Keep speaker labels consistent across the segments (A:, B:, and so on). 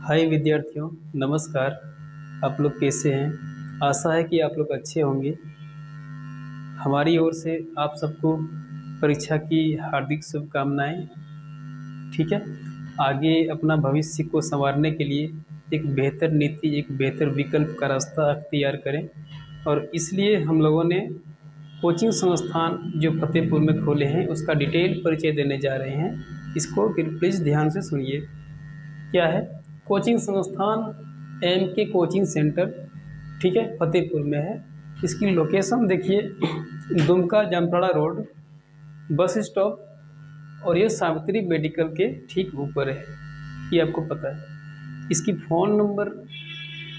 A: हाय विद्यार्थियों, नमस्कार। आप लोग कैसे हैं? आशा है कि आप लोग अच्छे होंगे। हमारी ओर से आप सबको परीक्षा की हार्दिक शुभकामनाएं। ठीक है, आगे अपना भविष्य को संवारने के लिए एक बेहतर नीति, एक बेहतर विकल्प का रास्ता अख्तियार करें। और इसलिए हम लोगों ने कोचिंग संस्थान जो फतेहपुर में खोले हैं उसका डिटेल परिचय देने जा रहे हैं। इसको प्लीज़ ध्यान से सुनिए। क्या है? कोचिंग संस्थान एम के कोचिंग सेंटर, ठीक है, फतेहपुर में है। इसकी लोकेशन देखिए, Dumka Jamtara road, bus stop, और ये सावित्री मेडिकल के ठीक ऊपर है, ये आपको पता है। इसकी फ़ोन नंबर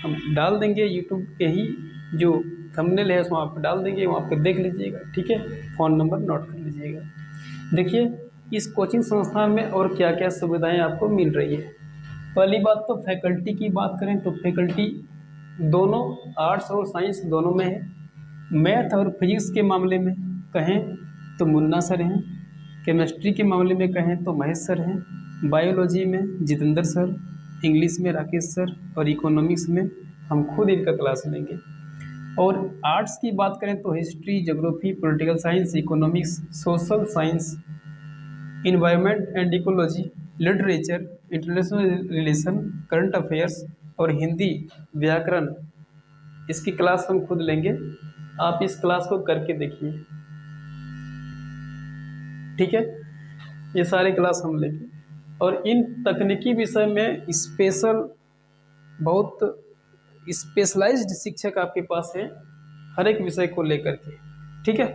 A: हम डाल देंगे, यूट्यूब के ही जो थंबनेल है उसमें आप डाल देंगे, वहाँ पर देख लीजिएगा। ठीक है, फ़ोन नंबर नोट कर लीजिएगा। देखिए, इस कोचिंग संस्थान में और क्या क्या सुविधाएं आपको मिल रही है। पहली बात तो फैकल्टी की बात करें तो फैकल्टी दोनों आर्ट्स और साइंस दोनों में है। मैथ और फिजिक्स के मामले में कहें तो मुन्ना सर हैं, केमिस्ट्री के मामले में कहें तो महेश सर हैं, बायोलॉजी में जितेंद्र सर, इंग्लिश में राकेश सर, और इकोनॉमिक्स में हम खुद इनका क्लास लेंगे। और आर्ट्स की बात करें तो history, geography, political science, economics, social science, environment and ecology, literature, international relation, current affairs और हिंदी व्याकरण, इसकी क्लास हम खुद लेंगे। आप इस क्लास को करके देखिए। ठीक है, ये सारे क्लास हम लेंगे। और इन तकनीकी विषय में स्पेशल, बहुत स्पेशलाइज्ड शिक्षक आपके पास है हर एक विषय को लेकर के। ठीक है,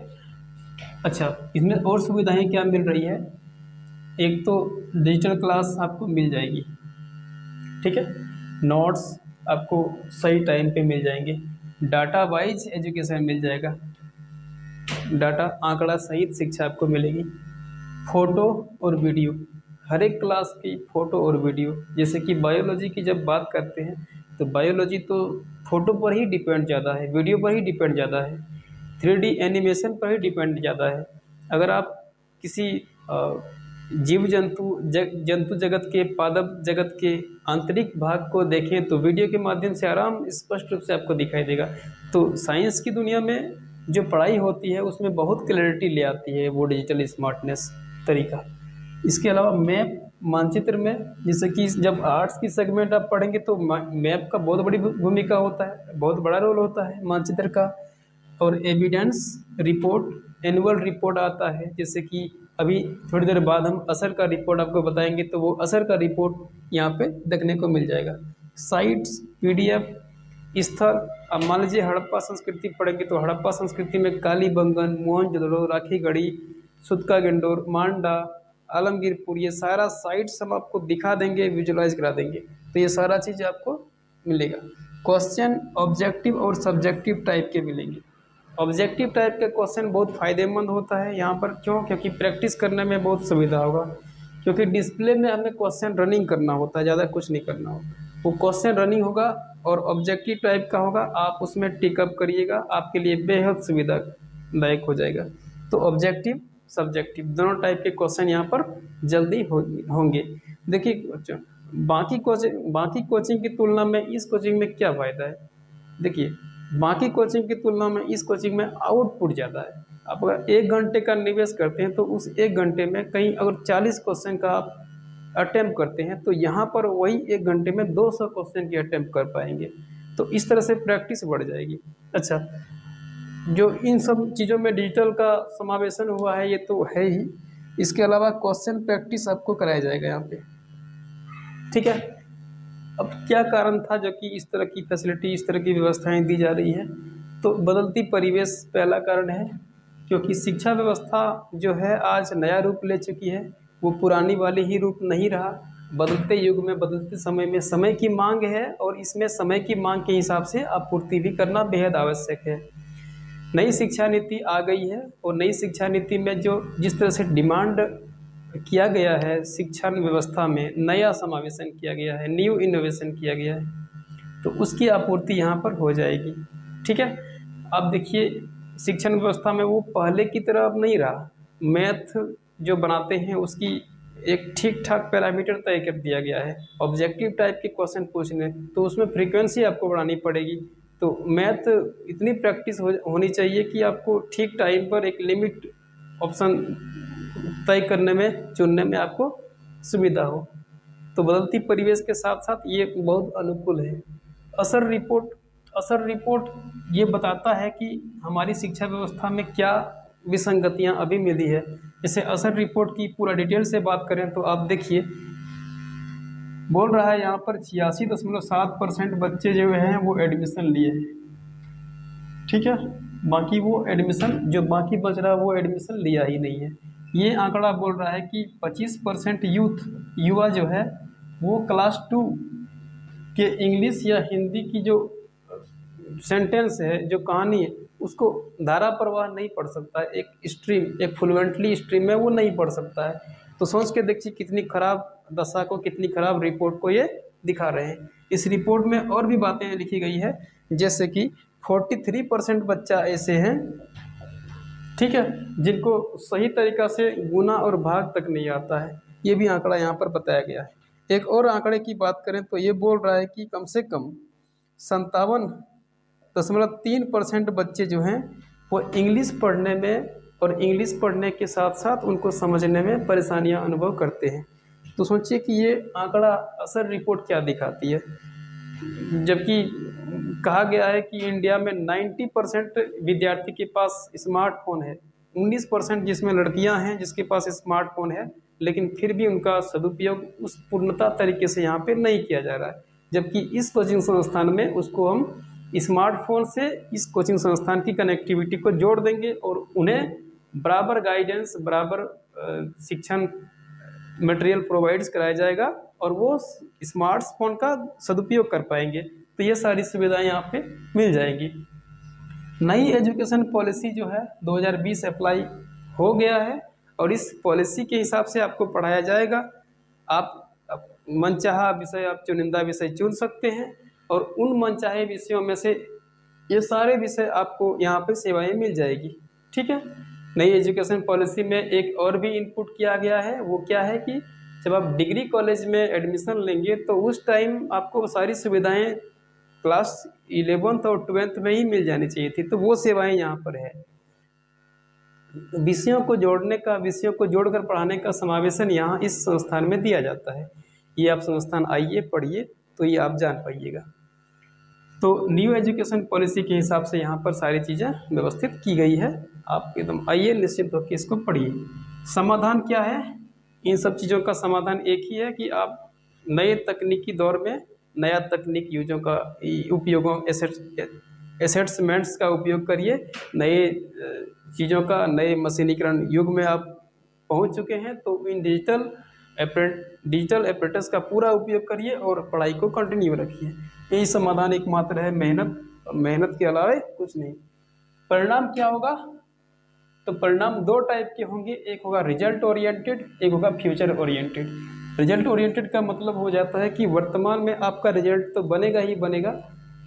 A: अच्छा, इसमें और सुविधाएं क्या मिल रही है? एक तो डिजिटल क्लास आपको मिल जाएगी। ठीक है, नोट्स आपको सही टाइम पे मिल जाएंगे, डाटा वाइज एजुकेशन मिल जाएगा, डाटा आंकड़ा सहित शिक्षा आपको मिलेगी, फ़ोटो और वीडियो, हर एक क्लास की फ़ोटो और वीडियो। जैसे कि बायोलॉजी की जब बात करते हैं तो बायोलॉजी तो फ़ोटो पर ही डिपेंड ज़्यादा है, वीडियो पर ही डिपेंड ज़्यादा है, 3D एनिमेशन पर ही डिपेंड ज़्यादा है। अगर आप किसी जीव जंतु जगत के, पादप जगत के आंतरिक भाग को देखें तो वीडियो के माध्यम से आराम स्पष्ट रूप से आपको दिखाई देगा। तो साइंस की दुनिया में जो पढ़ाई होती है उसमें बहुत क्लैरिटी ले आती है वो डिजिटल स्मार्टनेस तरीका। इसके अलावा मैप, मानचित्र में, जैसे कि जब आर्ट्स की सेगमेंट आप पढ़ेंगे तो मैप का बहुत बड़ी भूमिका होता है, बहुत बड़ा रोल होता है मानचित्र का। और एविडेंस रिपोर्ट, एनुअल रिपोर्ट आता है, जैसे कि अभी थोड़ी देर बाद हम असर का रिपोर्ट आपको बताएंगे तो वो असर का रिपोर्ट यहाँ पे देखने को मिल जाएगा। साइट्स, पीडीएफ, स्थल, अब मान लीजिए हड़प्पा संस्कृति पढ़ेंगे तो हड़प्पा संस्कृति में कालीबंगन, मोहनजोदड़ो, राखीगढ़ी, सुतका गेंडोर, मांडा, आलमगीरपुर, ये सारा साइट्स हम आपको दिखा देंगे, विजुलाइज करा देंगे, तो ये सारा चीज़ आपको मिलेगा। क्वेश्चन ऑब्जेक्टिव और सब्जेक्टिव टाइप के मिलेंगे। ऑब्जेक्टिव टाइप का क्वेश्चन बहुत फ़ायदेमंद होता है यहाँ पर, क्यों? क्योंकि प्रैक्टिस करने में बहुत सुविधा होगा, क्योंकि डिस्प्ले में हमें क्वेश्चन रनिंग करना होता है, ज़्यादा कुछ नहीं करना होता। वो क्वेश्चन रनिंग होगा और ऑब्जेक्टिव टाइप का होगा, आप उसमें टिकअप करिएगा, आपके लिए बेहद सुविधादायक हो जाएगा। तो ऑब्जेक्टिव, सब्जेक्टिव दोनों टाइप के क्वेश्चन यहाँ पर जल्दी होंगे। देखिए, बाकी कोचिंग की तुलना में इस कोचिंग में क्या फ़ायदा है? देखिए, बाकी कोचिंग की तुलना में इस कोचिंग में आउटपुट ज़्यादा है। आप अगर 1 घंटे का निवेश करते हैं तो उस 1 घंटे में कहीं अगर 40 क्वेश्चन का आप अटेम्प्ट करते हैं तो यहाँ पर वही 1 घंटे में 200 क्वेश्चन की अटेम्प्ट कर पाएंगे। तो इस तरह से प्रैक्टिस बढ़ जाएगी। अच्छा, जो इन सब चीज़ों में डिजिटल का समावेशन हुआ है ये तो है ही, इसके अलावा क्वेश्चन प्रैक्टिस आपको कराया जाएगा यहाँ पे। ठीक है, अब क्या कारण था जो कि इस तरह की फैसिलिटी, इस तरह की व्यवस्थाएं दी जा रही है? तो बदलती परिवेश पहला कारण है, क्योंकि शिक्षा व्यवस्था जो है आज नया रूप ले चुकी है, वो पुरानी वाली ही रूप नहीं रहा। बदलते युग में, बदलते समय में समय की मांग है और इसमें समय की मांग के हिसाब से आपूर्ति भी करना बेहद आवश्यक है। नई शिक्षा नीति आ गई है और नई शिक्षा नीति में जो जिस तरह से डिमांड किया गया है, शिक्षा व्यवस्था में नया समावेशन किया गया है, न्यू इनोवेशन किया गया है, तो उसकी आपूर्ति यहाँ पर हो जाएगी। ठीक है, अब देखिए, शिक्षण व्यवस्था में वो पहले की तरह अब नहीं रहा। मैथ जो बनाते हैं उसकी एक ठीक ठाक पैरामीटर तय कर दिया गया है ऑब्जेक्टिव टाइप के क्वेश्चन पूछने, तो उसमें फ्रीक्वेंसी आपको बढ़ानी पड़ेगी। तो मैथ इतनी प्रैक्टिस होनी चाहिए कि आपको ठीक टाइम पर एक लिमिट ऑप्शन तय करने में, चुनने में आपको सुविधा हो। तो बदलती परिवेश के साथ साथ ये बहुत अनुकूल है। असर रिपोर्ट ये बताता है कि हमारी शिक्षा व्यवस्था में क्या विसंगतियां अभी मिली है। जैसे असर रिपोर्ट की पूरा डिटेल से बात करें तो आप देखिए, बोल रहा है यहाँ पर 86.7% बच्चे जो हैं वो एडमिशन लिए हैं, ठीक है। बाकी वो एडमिशन जो बाकी बच रहा है वो एडमिशन लिया ही नहीं है। ये आंकड़ा बोल रहा है कि 25% युवा जो है वो क्लास 2 के इंग्लिश या हिंदी की जो सेंटेंस है, जो कहानी है, उसको धारा प्रवाह नहीं पढ़ सकता है। एक फ्लुएंटली स्ट्रीम में वो नहीं पढ़ सकता है। तो सोच के देखिए कितनी खराब दशा को, कितनी खराब रिपोर्ट को ये दिखा रहे हैं। इस रिपोर्ट में और भी बातें लिखी गई है, जैसे कि 43% बच्चा ऐसे हैं, ठीक है, जिनको सही तरीक़ा से गुना और भाग तक नहीं आता है। ये भी आंकड़ा यहाँ पर बताया गया है। एक और आंकड़े की बात करें तो ये बोल रहा है कि कम से कम 57.3% बच्चे जो हैं वो इंग्लिश पढ़ने में और इंग्लिश पढ़ने के साथ साथ उनको समझने में परेशानियां अनुभव करते हैं। तो सोचिए कि ये आंकड़ा असर रिपोर्ट क्या दिखाती है, जबकि कहा गया है कि इंडिया में 90% विद्यार्थी के पास स्मार्टफोन है, 19% जिसमें लड़कियां हैं जिसके पास स्मार्टफोन है, लेकिन फिर भी उनका सदुपयोग उस पूर्णता तरीके से यहाँ पे नहीं किया जा रहा है। जबकि इस कोचिंग संस्थान में उसको हम स्मार्टफोन से इस कोचिंग संस्थान की कनेक्टिविटी को जोड़ देंगे और उन्हें बराबर गाइडेंस, बराबर शिक्षण मटेरियल प्रोवाइड्स कराया जाएगा और वो स्मार्टफोन का सदुपयोग कर पाएंगे। तो ये सारी सुविधाएं यहाँ पे मिल जाएंगी। नई एजुकेशन पॉलिसी जो है 2020 अप्लाई हो गया है और इस पॉलिसी के हिसाब से आपको पढ़ाया जाएगा। आप मनचाहा विषय, आप चुनिंदा विषय चुन सकते हैं और उन मनचाहे विषयों में से ये सारे विषय आपको यहाँ पे सेवाएं मिल जाएगी, ठीक है। नई एजुकेशन पॉलिसी में एक और भी इनपुट किया गया है, वो क्या है कि जब आप डिग्री कॉलेज में एडमिशन लेंगे तो उस टाइम आपको सारी सुविधाएं क्लास 11th और 12th में ही मिल जानी चाहिए थी, तो वो सेवाएं यहाँ पर है। विषयों को जोड़ने का, विषयों को जोड़कर पढ़ाने का समावेशन यहाँ इस संस्थान में दिया जाता है। ये आप संस्थान आइए, पढ़िए, तो ये आप जान पाइएगा। तो न्यू एजुकेशन पॉलिसी के हिसाब से यहाँ पर सारी चीज़ें व्यवस्थित की गई है। आप एकदम आइए, निश्चित होकर इसको पढ़िए। समाधान क्या है? इन सब चीज़ों का समाधान एक ही है कि आप नए तकनीकी दौर में नया तकनीक यूजों का उपयोगों, एसेट्समेंट्स का उपयोग करिए। नए चीज़ों का, नए मशीनीकरण युग में आप पहुंच चुके हैं, तो इन डिजिटल एपरेटस का पूरा उपयोग करिए और पढ़ाई को कंटिन्यू रखिए। यही समाधान एकमात्र है, मेहनत के अलावा कुछ नहीं। परिणाम क्या होगा? तो परिणाम दो टाइप के होंगे, एक होगा रिजल्ट ओरिएंटेड, एक होगा फ्यूचर ओरिएंटेड। रिजल्ट ओरिएंटेड का मतलब हो जाता है कि वर्तमान में आपका रिजल्ट तो बनेगा ही बनेगा।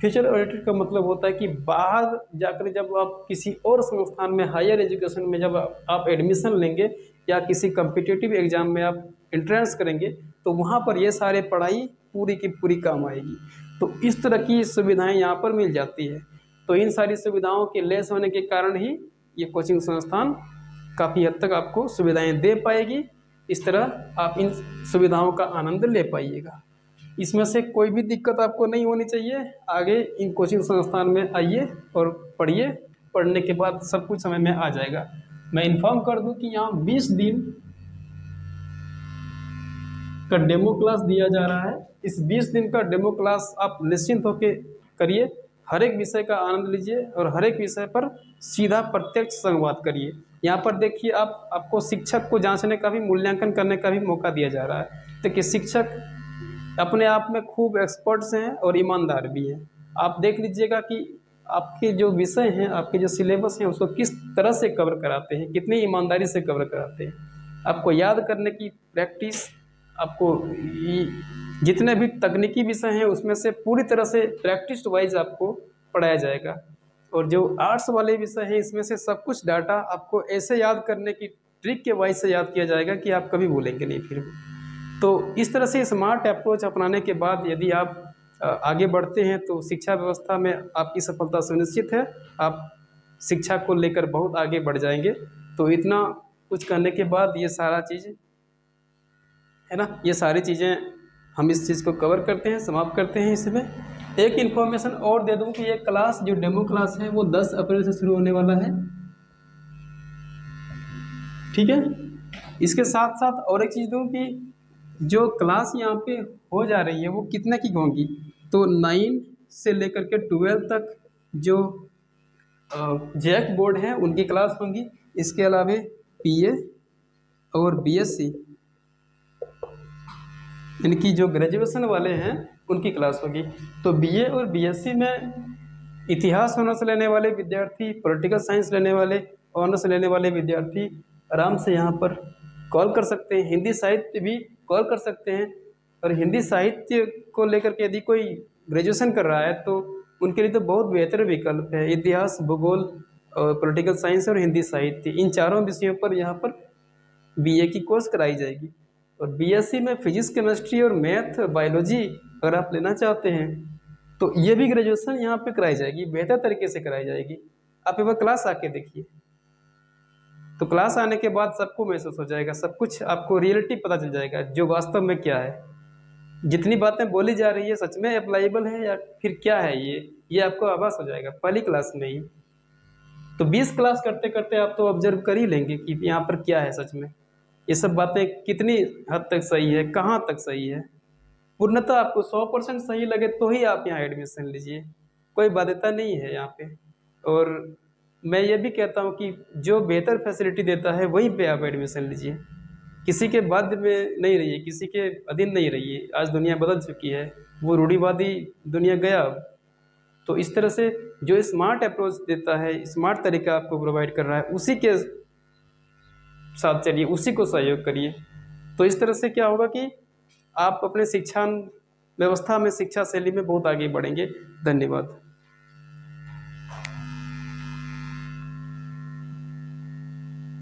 A: फ्यूचर ओरिएंटेड का मतलब होता है कि बाहर जाकर जब आप किसी और संस्थान में, हायर एजुकेशन में जब आप एडमिशन लेंगे या किसी कम्पिटिटिव एग्जाम में आप एंट्रेंस करेंगे, तो वहाँ पर ये सारे पढ़ाई पूरी की पूरी काम आएगी। तो इस तरह की सुविधाएं यहाँ पर मिल जाती है। तो इन सारी सुविधाओं के लेस होने के कारण ही ये कोचिंग संस्थान काफ़ी हद तक आपको सुविधाएं दे पाएगी। इस तरह आप इन सुविधाओं का आनंद ले पाइएगा। इसमें से कोई भी दिक्कत आपको नहीं होनी चाहिए। आगे इन कोचिंग संस्थान में आइए और पढ़िए, पढ़ने के बाद सब कुछ समझ में आ जाएगा। मैं इन्फॉर्म कर दूं कि यहाँ 20 दिन का डेमो क्लास दिया जा रहा है। इस 20 दिन का डेमो क्लास आप निश्चिंत होकर करिए, हर एक विषय का आनंद लीजिए और हर एक विषय पर सीधा प्रत्यक्ष संवाद करिए। यहाँ पर देखिए, आपको शिक्षक को जांचने का भी, मूल्यांकन करने का भी मौका दिया जा रहा है। देखिए, शिक्षक अपने आप में खूब एक्सपर्ट्स हैं और ईमानदार भी हैं। आप देख लीजिएगा कि आपके जो विषय हैं, आपके जो सिलेबस हैं, उसको किस तरह से कवर कराते हैं, कितनी ईमानदारी से कवर कराते हैं। आपको याद करने की प्रैक्टिस, आपको जितने भी तकनीकी विषय हैं उसमें से पूरी तरह से प्रैक्टिस वाइज आपको पढ़ाया जाएगा। और जो आर्ट्स वाले विषय हैं, इसमें से सब कुछ डाटा आपको ऐसे याद करने की ट्रिक के वाइज से याद किया जाएगा कि आप कभी भूलेंगे नहीं फिर। तो इस तरह से स्मार्ट अप्रोच अपनाने के बाद यदि आप आगे बढ़ते हैं तो शिक्षा व्यवस्था में आपकी सफलता सुनिश्चित है। आप शिक्षा को लेकर बहुत आगे बढ़ जाएंगे। तो इतना कुछ करने के बाद ये सारा चीज़ है ना, ये सारी चीज़ें हम इस चीज़ को कवर करते हैं, समाप्त करते हैं। इसमें एक इन्फॉर्मेशन और दे दूं कि ये क्लास जो डेमो क्लास है वो 10 अप्रैल से शुरू होने वाला है, ठीक है। इसके साथ साथ और एक चीज़ दूं कि जो क्लास यहाँ पे हो जा रही है वो कितने की होंगी, तो 9 से लेकर के 12 तक जो जैक बोर्ड हैं उनकी क्लास होंगी। इसके अलावा पीए और बीएससी इनकी जो ग्रेजुएशन वाले हैं उनकी क्लास होगी। तो बीए और बीएससी में इतिहास ऑनर्स लेने वाले विद्यार्थी, पॉलिटिकल साइंस लेने वाले, ऑनर्स लेने वाले विद्यार्थी आराम से यहाँ पर कॉल कर सकते हैं। हिंदी साहित्य भी कॉल कर सकते हैं। और हिंदी साहित्य को लेकर के यदि कोई ग्रेजुएशन कर रहा है तो उनके लिए तो बहुत बेहतर विकल्प है। इतिहास, भूगोल और पॉलिटिकल साइंस और हिंदी साहित्य, इन चारों विषयों पर यहाँ पर बीए की कोर्स कराई जाएगी। और बीएससी में फिजिक्स, केमिस्ट्री और मैथ, बायोलॉजी अगर आप लेना चाहते हैं तो ये भी ग्रेजुएशन यहाँ पे कराई जाएगी, बेहतर तरीके से कराई जाएगी। आप एक बार क्लास आके देखिए, तो क्लास आने के बाद सबको महसूस हो जाएगा, सब कुछ आपको रियलिटी पता चल जाएगा जो वास्तव में क्या है। जितनी बातें बोली जा रही है सच में अप्लाइबल है या फिर क्या है, ये आपको आभास हो जाएगा पहली क्लास में ही। तो 20 क्लास करते करते आप तो ऑब्जर्व कर ही लेंगे कि यहाँ पर क्या है सच में, ये सब बातें कितनी हद तक सही है, कहाँ तक सही है। पूर्णतः आपको 100% सही लगे तो ही आप यहाँ एडमिशन लीजिए, कोई बाध्यता नहीं है यहाँ पे। और मैं ये भी कहता हूँ कि जो बेहतर फैसिलिटी देता है वहीं पे आप एडमिशन लीजिए, किसी के बाध्य में नहीं रहिए, किसी के अधीन नहीं रहिए। आज दुनिया बदल चुकी है, वो रूढ़िवादी दुनिया गया अब। तो इस तरह से जो स्मार्ट अप्रोच देता है, स्मार्ट तरीका आपको प्रोवाइड कर रहा है, उसी के साथ चलिए, उसी को सहयोग करिए। तो इस तरह से क्या होगा कि आप अपने शिक्षा व्यवस्था में, शिक्षा शैली में बहुत आगे बढ़ेंगे। धन्यवाद।